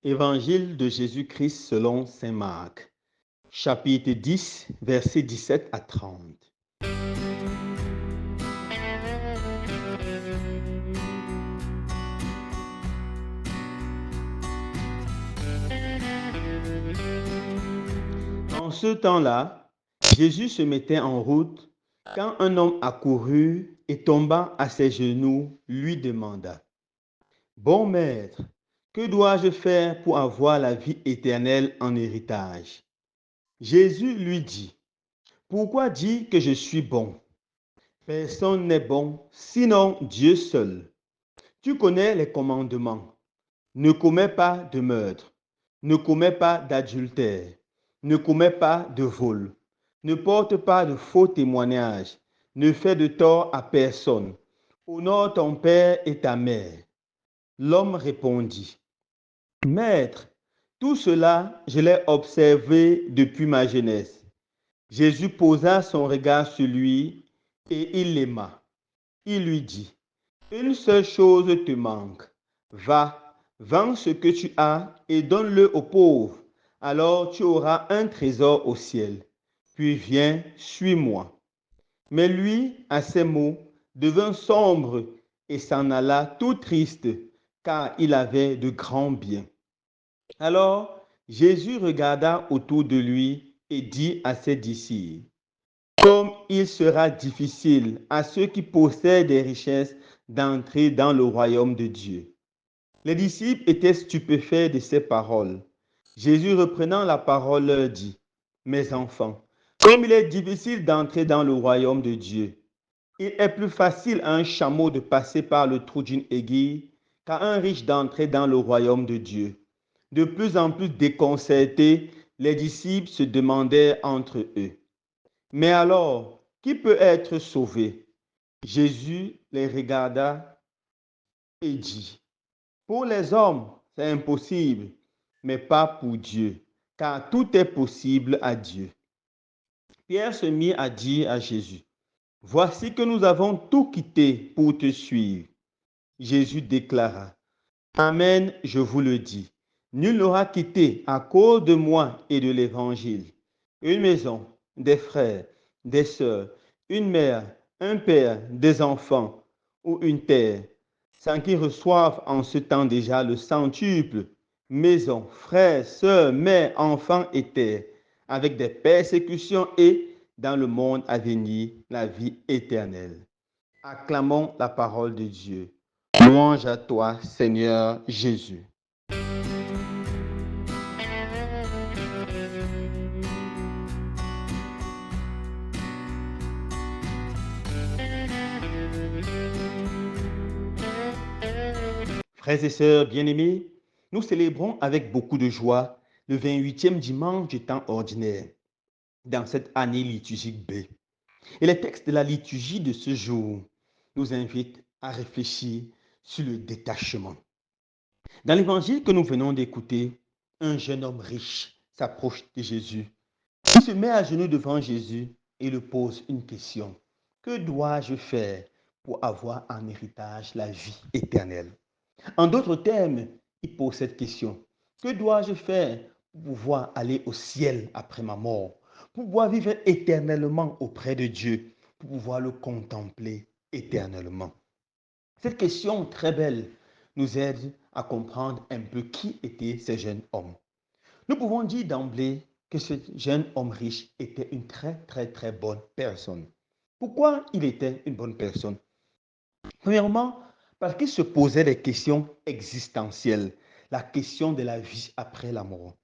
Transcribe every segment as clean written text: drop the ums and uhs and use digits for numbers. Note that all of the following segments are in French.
Évangile de Jésus-Christ selon saint Marc, chapitre 10, versets 17 à 30. En ce temps-là, Jésus se mettait en route quand un homme accourut et tomba à ses genoux, lui demanda: Bon maître, que dois-je faire pour avoir la vie éternelle en héritage? Jésus lui dit: Pourquoi dis que je suis bon? Personne n'est bon, sinon Dieu seul. Tu connais les commandements. Ne commets pas de meurtre, ne commets pas d'adultère, ne commets pas de vol, ne porte pas de faux témoignages, ne fais de tort à personne. Honore ton père et ta mère. L'homme répondit: Maître, tout cela, je l'ai observé depuis ma jeunesse. Jésus posa son regard sur lui et il l'aima. Il lui dit: Une seule chose te manque. Va, vends ce que tu as et donne-le aux pauvres. Alors tu auras un trésor au ciel. Puis viens, suis-moi. Mais lui, à ces mots, devint sombre et s'en alla tout triste, car il avait de grands biens. Alors Jésus regarda autour de lui et dit à ses disciples: Comme il sera difficile à ceux qui possèdent des richesses d'entrer dans le royaume de Dieu. Les disciples étaient stupéfaits de ces paroles. Jésus, reprenant la parole, leur dit: Mes enfants, comme il est difficile d'entrer dans le royaume de Dieu, il est plus facile à un chameau de passer par le trou d'une aiguille qu'à un riche d'entrer dans le royaume de Dieu. De plus en plus déconcertés, les disciples se demandaient entre eux: Mais alors, qui peut être sauvé? Jésus les regarda et dit: Pour les hommes, c'est impossible, mais pas pour Dieu, car tout est possible à Dieu. Pierre se mit à dire à Jésus: Voici que nous avons tout quitté pour te suivre. Jésus déclara: Amen, je vous le dis, nul n'aura quitté à cause de moi et de l'Évangile une maison, des frères, des sœurs, une mère, un père, des enfants ou une terre, sans qu'ils reçoivent en ce temps déjà le centuple: maison, frères, sœurs, mères, enfants et terre, avec des persécutions et, dans le monde à venir, la vie éternelle. Acclamons la parole de Dieu. Louange à toi, Seigneur Jésus. Frères et sœurs bien-aimés, nous célébrons avec beaucoup de joie le 28e dimanche du temps ordinaire dans cette année liturgique B. Et les textes de la liturgie de ce jour nous invitent à réfléchir sur le détachement. Dans l'évangile que nous venons d'écouter, un jeune homme riche s'approche de Jésus. Il se met à genoux devant Jésus et lui pose une question: Que dois-je faire pour avoir en héritage la vie éternelle? En d'autres termes, il pose cette question: Que dois-je faire pour pouvoir aller au ciel après ma mort, pour pouvoir vivre éternellement auprès de Dieu, pour pouvoir le contempler éternellement? Cette question très belle nous aide à comprendre un peu qui était ce jeune homme. Nous pouvons dire d'emblée que ce jeune homme riche était une très bonne personne. Pourquoi il était une bonne personne? Premièrement, parce qu'il se posait des questions existentielles, la question de la vie après la mort.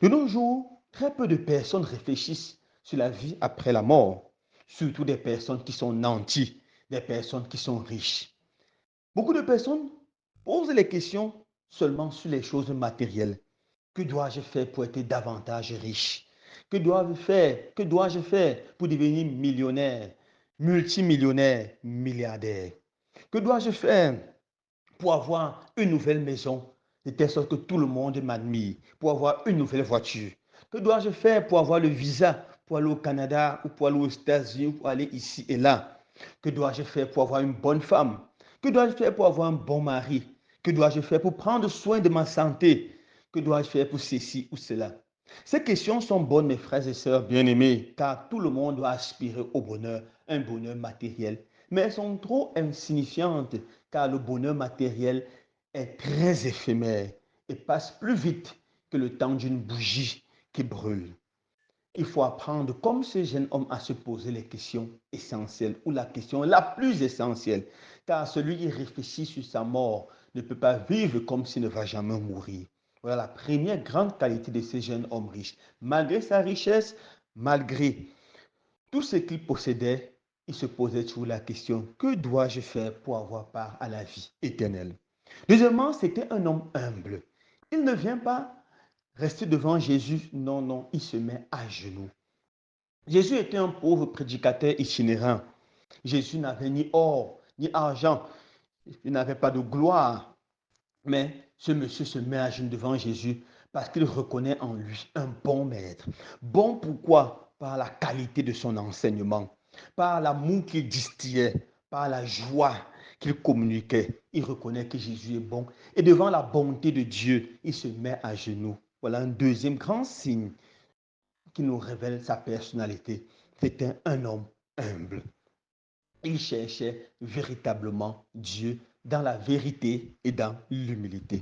De nos jours, très peu de personnes réfléchissent sur la vie après la mort, surtout des personnes qui sont nanties, des personnes qui sont riches. Beaucoup de personnes posent les questions seulement sur les choses matérielles. Que dois-je faire pour être davantage riche? Que dois-je faire pour devenir millionnaire, multimillionnaire, milliardaire? Que dois-je faire pour avoir une nouvelle maison, de telle sorte que tout le monde m'admire, pour avoir une nouvelle voiture? Que dois-je faire pour avoir le visa, pour aller au Canada ou pour aller aux États-Unis ou pour aller ici et là? Que dois-je faire pour avoir une bonne femme? Que dois-je faire pour avoir un bon mari? Que dois-je faire pour prendre soin de ma santé? Que dois-je faire pour ceci ou cela? Ces questions sont bonnes, mes frères et sœurs bien-aimés, car tout le monde doit aspirer au bonheur, un bonheur matériel. Mais elles sont trop insignifiantes, car le bonheur matériel est très éphémère et passe plus vite que le temps d'une bougie qui brûle. Il faut apprendre, comme ce jeune homme, à se poser les questions essentielles ou la question la plus essentielle. Car celui qui réfléchit sur sa mort ne peut pas vivre comme s'il ne va jamais mourir. Voilà la première grande qualité de ce jeune homme riche. Malgré sa richesse, malgré tout ce qu'il possédait, il se posait toujours la question, que dois-je faire pour avoir part à la vie éternelle? Deuxièmement, c'était un homme humble. Il ne vient pas rester devant Jésus. Non, non, il se met à genoux. Jésus était un pauvre prédicateur itinérant. Jésus n'avait ni or, ni argent. Il n'avait pas de gloire. Mais ce monsieur se met à genoux devant Jésus parce qu'il reconnaît en lui un bon maître. Bon pourquoi? Par la qualité de son enseignement, par l'amour qu'il distillait, par la joie qu'il communiquait. Il reconnaît que Jésus est bon. Et devant la bonté de Dieu, il se met à genoux. Voilà un deuxième grand signe qui nous révèle sa personnalité. C'était un homme humble. Il cherchait véritablement Dieu dans la vérité et dans l'humilité.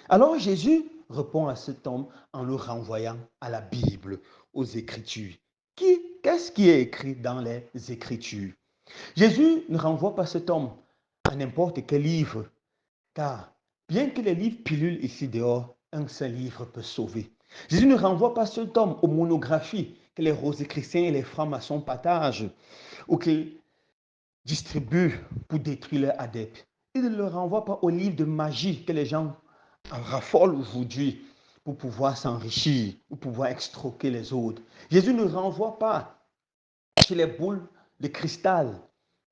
Alors Jésus répond à cet homme en le renvoyant à la Bible, aux Écritures. Qu'est-ce qui est écrit dans les Écritures? Jésus ne renvoie pas cet homme à n'importe quel livre, car bien que les livres pilules ici dehors, un seul livre peut sauver. Jésus ne renvoie pas cet homme aux monographies que les rosicruciens et les francs-maçons partagent ou qu'ils distribuent pour détruire leurs adeptes. Il ne le renvoie pas aux livres de magie que les gens raffolent aujourd'hui pour pouvoir s'enrichir ou pouvoir extroquer les autres. Jésus ne renvoie pas chez les boules de cristal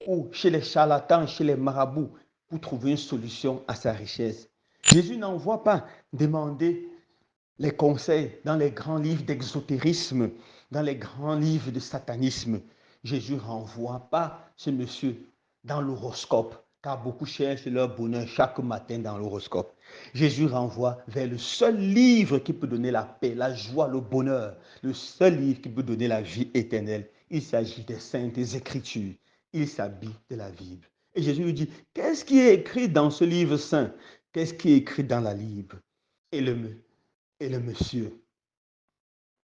ou chez les charlatans, chez les marabouts pour trouver une solution à sa richesse. Jésus n'envoie pas demander les conseils dans les grands livres d'exotérisme, dans les grands livres de satanisme. Jésus ne renvoie pas ce monsieur dans l'horoscope, car beaucoup cherchent leur bonheur chaque matin dans l'horoscope. Jésus renvoie vers le seul livre qui peut donner la paix, la joie, le bonheur, le seul livre qui peut donner la vie éternelle. Il s'agit des saintes écritures. Il s'habille de la Bible. Et Jésus lui dit, qu'est-ce qui est écrit dans ce livre saint? Qu'est-ce qui est écrit dans la Bible? Et le monsieur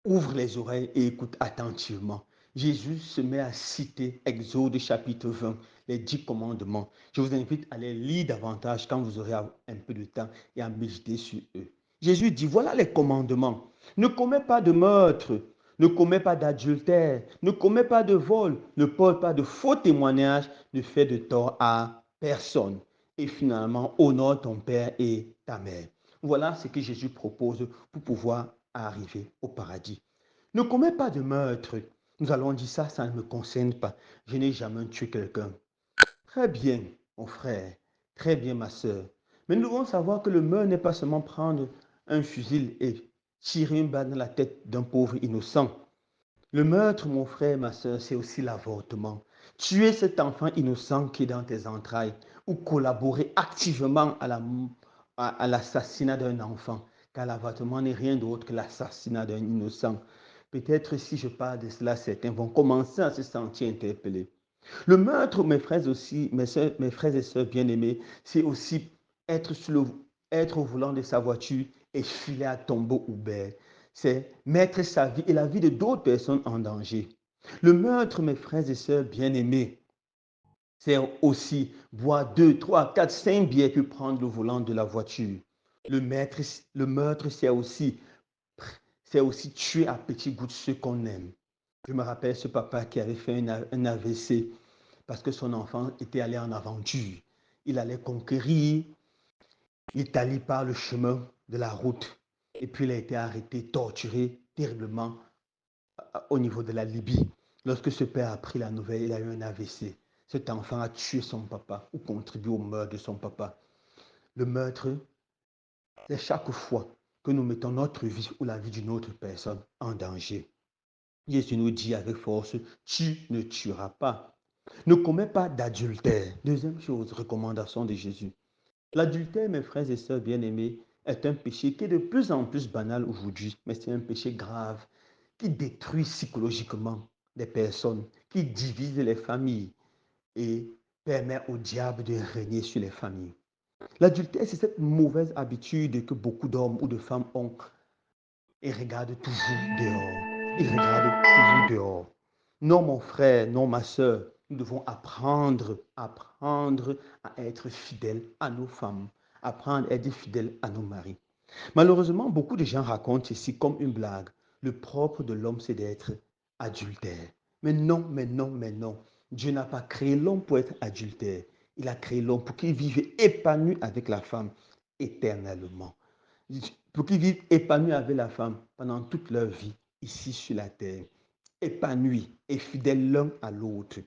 ouvre les oreilles et écoute attentivement. Jésus se met à citer Exode chapitre 20, les 10 commandements. Je vous invite à les lire davantage quand vous aurez un peu de temps et à méditer sur eux. Jésus dit, voilà les commandements. Ne commets pas de meurtre, ne commets pas d'adultère, ne commets pas de vol, ne porte pas de faux témoignages, ne fais de tort à personne. Et finalement, honore ton père et ta mère. Voilà ce que Jésus propose pour pouvoir arriver au paradis. Ne commets pas de meurtre. Nous allons dire ça, ça ne me concerne pas. Je n'ai jamais tué quelqu'un. Très bien, mon frère. Très bien, ma soeur. Mais nous devons savoir que le meurtre n'est pas seulement prendre un fusil et tirer une balle dans la tête d'un pauvre innocent. Le meurtre, mon frère, ma soeur, c'est aussi l'avortement. Tuer cet enfant innocent qui est dans tes entrailles ou collaborer activement à l'assassinat d'un enfant, car l'avortement n'est rien d'autre que l'assassinat d'un innocent. Peut-être si je parle de cela, certains vont commencer à se sentir interpellés. Le meurtre, mes frères aussi, mes frères et sœurs bien-aimés, c'est aussi être au volant de sa voiture et filer à tombeau ouvert. C'est mettre sa vie et la vie de d'autres personnes en danger. Le meurtre, mes frères et sœurs bien-aimés, c'est aussi boire 2, 3, 4, 5 bières puis prendre le volant de la voiture. Le, maître, le meurtre, c'est aussi tuer à petits gouttes ceux qu'on aime. Je me rappelle ce papa qui avait fait un AVC parce que son enfant était allé en aventure. Il allait conquérir l'Italie par le chemin de la route. Et puis il a été arrêté, torturé terriblement au niveau de la Libye. Lorsque ce père a pris la nouvelle, il a eu un AVC. Cet enfant a tué son papa ou contribué au meurtre de son papa. Le meurtre, c'est chaque fois que nous mettons notre vie ou la vie d'une autre personne en danger. Jésus nous dit avec force, tu ne tueras pas. Ne commets pas d'adultère. Deuxième chose, recommandation de Jésus. L'adultère, mes frères et sœurs bien-aimés, est un péché qui est de plus en plus banal aujourd'hui, mais c'est un péché grave qui détruit psychologiquement des personnes, qui divise les familles et permet au diable de régner sur les familles. L'adultère, c'est cette mauvaise habitude que beaucoup d'hommes ou de femmes ont et regardent toujours dehors. Ils regardent toujours dehors. Non, mon frère, non, ma soeur, nous devons apprendre à être fidèles à nos femmes, apprendre à être fidèles à nos maris. Malheureusement, beaucoup de gens racontent ceci comme une blague. Le propre de l'homme, c'est d'être adultère. Mais non, mais non, mais non. Dieu n'a pas créé l'homme pour être adultère. Il a créé l'homme pour qu'il vive épanoui avec la femme éternellement. Pour qu'ils vivent épanouis avec la femme pendant toute leur vie ici sur la terre. Épanouis et fidèles l'un à l'autre.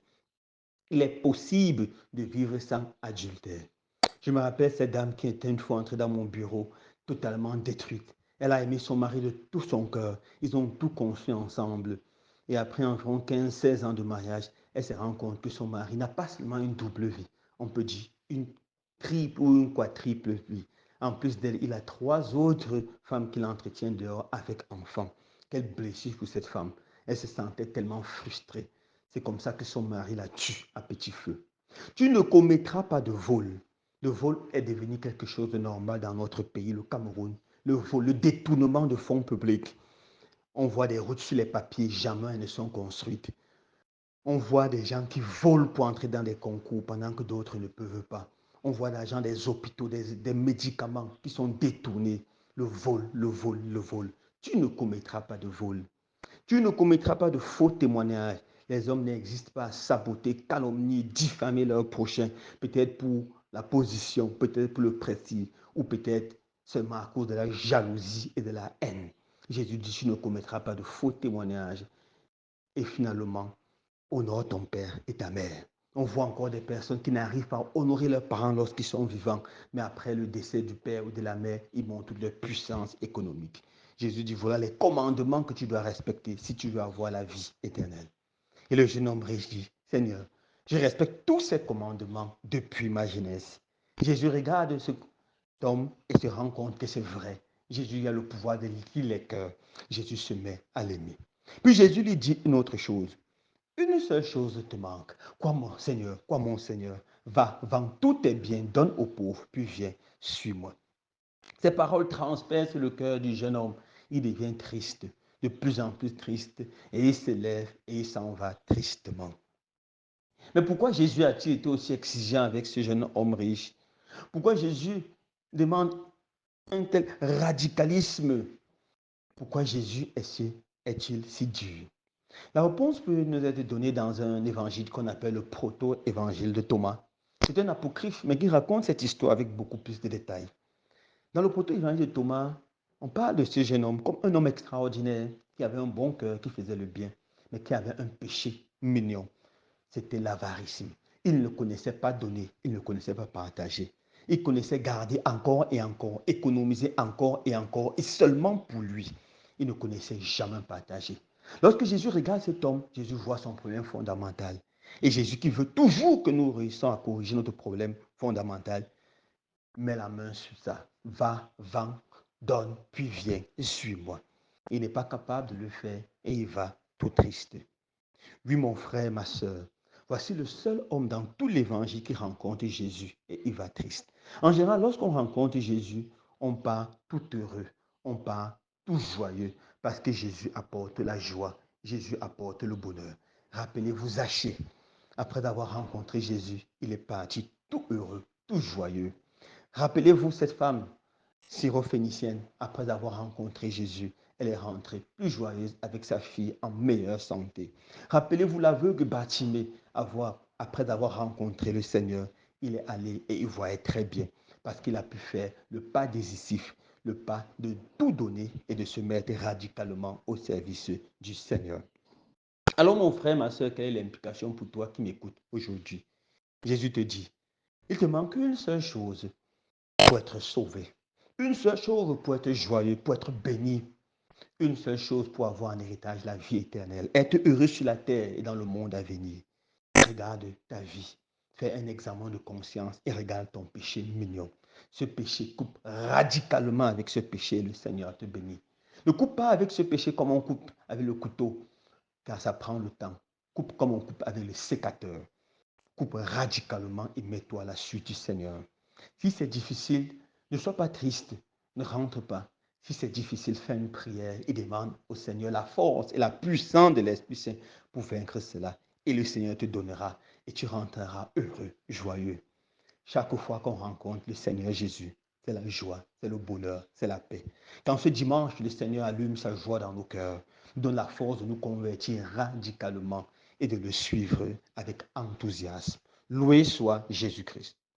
Il est possible de vivre sans adultère. Je me rappelle cette dame qui était une fois entrée dans mon bureau, totalement détruite. Elle a aimé son mari de tout son cœur. Ils ont tout construit ensemble. Et après environ 15-16 ans de mariage, elle se rend compte que son mari n'a pas seulement une double vie, on peut dire une triple ou une quadruple vie. En plus d'elle, il a 3 autres femmes qu'il entretient dehors avec enfants. Quelle blessure pour cette femme. Elle se sentait tellement frustrée. C'est comme ça que son mari la tue à petit feu. Tu ne commettras pas de vol. Le vol est devenu quelque chose de normal dans notre pays, le Cameroun. Le vol, le détournement de fonds publics. On voit des routes sur les papiers, jamais elles ne sont construites. On voit des gens qui volent pour entrer dans des concours pendant que d'autres ne peuvent pas. On voit l'argent des hôpitaux, des médicaments qui sont détournés. Le vol, le vol, le vol. Tu ne commettras pas de vol. Tu ne commettras pas de faux témoignages. Les hommes n'existent pas à saboter, calomnier, diffamer leur prochain, peut-être pour la position, peut-être pour le prestige, ou peut-être seulement à cause de la jalousie et de la haine. Jésus dit, tu ne commettras pas de faux témoignages. Et finalement, honore ton père et ta mère. On voit encore des personnes qui n'arrivent pas à honorer leurs parents lorsqu'ils sont vivants, mais après le décès du père ou de la mère, ils montrent toute leur puissance économique. Jésus dit, voilà les commandements que tu dois respecter si tu veux avoir la vie éternelle. Et le jeune homme riche dit, Seigneur, je respecte tous ces commandements depuis ma jeunesse. Jésus regarde cet homme et se rend compte que c'est vrai. Jésus a le pouvoir de lire les cœurs. Jésus se met à l'aimer. Puis Jésus lui dit une autre chose. Une seule chose te manque. Quoi mon Seigneur, va, vends tous tes biens, donne aux pauvres, puis viens, suis-moi. Ces paroles transpercent le cœur du jeune homme. Il devient triste, de plus en plus triste, et il se lève et il s'en va tristement. Mais pourquoi Jésus a-t-il été aussi exigeant avec ce jeune homme riche? Pourquoi Jésus demande un tel radicalisme? Pourquoi Jésus est-il si dur? La réponse peut nous être donnée dans un évangile qu'on appelle le proto-évangile de Thomas. C'est un apocryphe, mais qui raconte cette histoire avec beaucoup plus de détails. Dans le proto-évangile de Thomas, on parle de ce jeune homme comme un homme extraordinaire qui avait un bon cœur, qui faisait le bien, mais qui avait un péché mignon. C'était l'avarisme. Il ne connaissait pas donner, il ne connaissait pas partager. Il connaissait garder encore et encore, économiser encore et seulement pour lui. Il ne connaissait jamais partager. Lorsque Jésus regarde cet homme, Jésus voit son problème fondamental. Et Jésus qui veut toujours que nous réussissions à corriger notre problème fondamental, met la main sur ça. Va, vends, donne, puis viens, suis-moi. Il n'est pas capable de le faire et il va tout triste. Oui, mon frère, ma soeur, voici le seul homme dans tout l'évangile qui rencontre Jésus et il va triste. En général, lorsqu'on rencontre Jésus, on part tout heureux, on part tout joyeux parce que Jésus apporte la joie, Jésus apporte le bonheur. Rappelez-vous Zachée, après avoir rencontré Jésus, il est parti tout heureux, tout joyeux. Rappelez-vous cette femme syrophénicienne, après avoir rencontré Jésus, elle est rentrée plus joyeuse avec sa fille en meilleure santé. Rappelez-vous l'aveugle Bartimée, après avoir rencontré le Seigneur, il est allé et il voyait très bien parce qu'il a pu faire le pas décisif, le pas de tout donner et de se mettre radicalement au service du Seigneur. Alors mon frère, ma soeur, quelle est l'implication pour toi qui m'écoutes aujourd'hui? Jésus te dit, il te manque une seule chose pour être sauvé. Une seule chose pour être joyeux, pour être béni. Une seule chose pour avoir en héritage la vie éternelle. Être heureux sur la terre et dans le monde à venir. Regarde ta vie. Fais un examen de conscience et regarde ton péché mignon. Ce péché, coupe radicalement avec ce péché, le Seigneur te bénit. Ne coupe pas avec ce péché comme on coupe avec le couteau, car ça prend le temps. Coupe comme on coupe avec le sécateur. Coupe radicalement et mets-toi à la suite du Seigneur. Si c'est difficile, ne sois pas triste, ne rentre pas. Si c'est difficile, fais une prière et demande au Seigneur la force et la puissance de l'Esprit Saint pour vaincre cela. Et le Seigneur te donnera et tu rentreras heureux, joyeux. Chaque fois qu'on rencontre le Seigneur Jésus, c'est la joie, c'est le bonheur, c'est la paix. Quand ce dimanche, le Seigneur allume sa joie dans nos cœurs, nous donne la force de nous convertir radicalement et de le suivre avec enthousiasme. Loué soit Jésus-Christ.